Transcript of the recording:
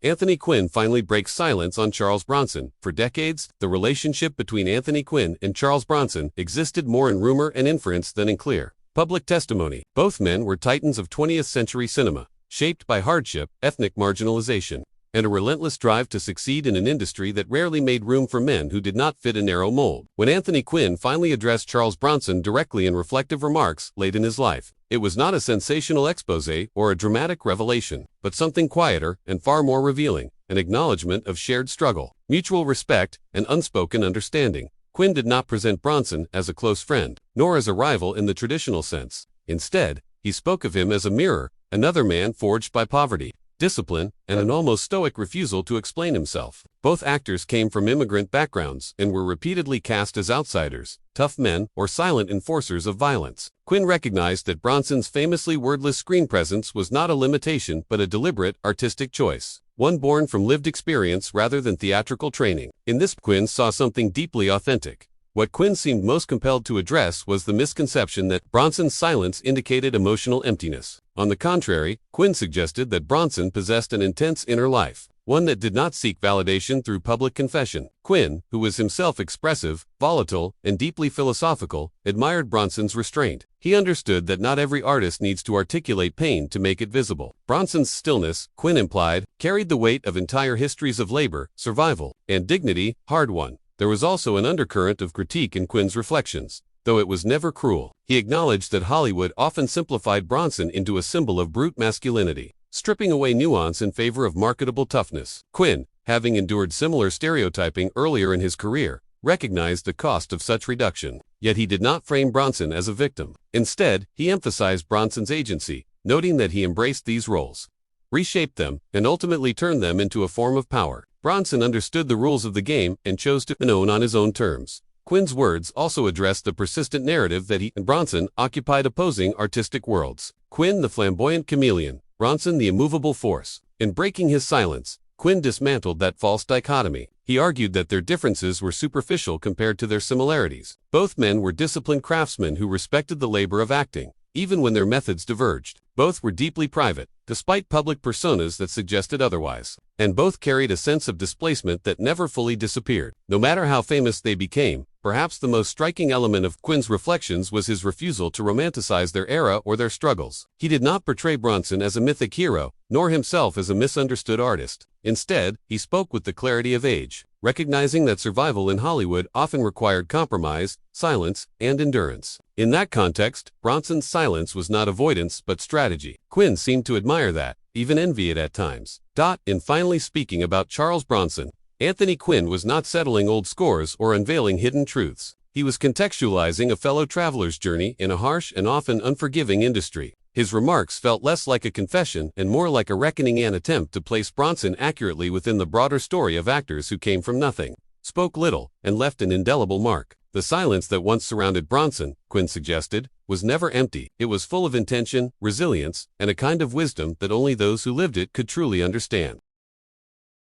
Anthony Quinn finally breaks silence on Charles Bronson. For decades, the relationship between Anthony Quinn and Charles Bronson existed more in rumor and inference than in clear public testimony. Both men were titans of 20th century cinema, shaped by hardship, ethnic marginalization, and a relentless drive to succeed in an industry that rarely made room for men who did not fit a narrow mold. When Anthony Quinn finally addressed Charles Bronson directly in reflective remarks late in his life, it was not a sensational expose or a dramatic revelation, but something quieter and far more revealing, an acknowledgement of shared struggle, mutual respect, and unspoken understanding. Quinn did not present Bronson as a close friend, nor as a rival in the traditional sense. Instead, he spoke of him as a mirror, another man forged by poverty, discipline, and an almost stoic refusal to explain himself. Both actors came from immigrant backgrounds and were repeatedly cast as outsiders, tough men, or silent enforcers of violence. Quinn recognized that Bronson's famously wordless screen presence was not a limitation but a deliberate, artistic choice, one born from lived experience rather than theatrical training. In this, Quinn saw something deeply authentic. What Quinn seemed most compelled to address was the misconception that Bronson's silence indicated emotional emptiness. On the contrary, Quinn suggested that Bronson possessed an intense inner life, one that did not seek validation through public confession. Quinn, who was himself expressive, volatile, and deeply philosophical, admired Bronson's restraint. He understood that not every artist needs to articulate pain to make it visible. Bronson's stillness, Quinn implied, carried the weight of entire histories of labor, survival, and dignity, hard-won. There was also an undercurrent of critique in Quinn's reflections, though it was never cruel. He acknowledged that Hollywood often simplified Bronson into a symbol of brute masculinity, stripping away nuance in favor of marketable toughness. Quinn, having endured similar stereotyping earlier in his career, recognized the cost of such reduction. Yet he did not frame Bronson as a victim. Instead, he emphasized Bronson's agency, noting that he embraced these roles, reshaped them, and ultimately turned them into a form of power. Bronson understood the rules of the game and chose to own on his own terms. Quinn's words also addressed the persistent narrative that he and Bronson occupied opposing artistic worlds. Quinn the flamboyant chameleon, Bronson the immovable force. In breaking his silence, Quinn dismantled that false dichotomy. He argued that their differences were superficial compared to their similarities. Both men were disciplined craftsmen who respected the labor of acting, even when their methods diverged. Both were deeply private, despite public personas that suggested otherwise. And both carried a sense of displacement that never fully disappeared. No matter how famous they became, perhaps the most striking element of Quinn's reflections was his refusal to romanticize their era or their struggles. He did not portray Bronson as a mythic hero, nor himself as a misunderstood artist. Instead, he spoke with the clarity of age, recognizing that survival in Hollywood often required compromise, silence, and endurance. In that context, Bronson's silence was not avoidance but strategy. Quinn seemed to admire that, even envy it at times. In finally speaking about Charles Bronson, Anthony Quinn was not settling old scores or unveiling hidden truths. He was contextualizing a fellow traveler's journey in a harsh and often unforgiving industry. His remarks felt less like a confession and more like a reckoning, an attempt to place Bronson accurately within the broader story of actors who came from nothing, spoke little, and left an indelible mark. The silence that once surrounded Bronson, Quinn suggested, was never empty. It was full of intention, resilience, and a kind of wisdom that only those who lived it could truly understand.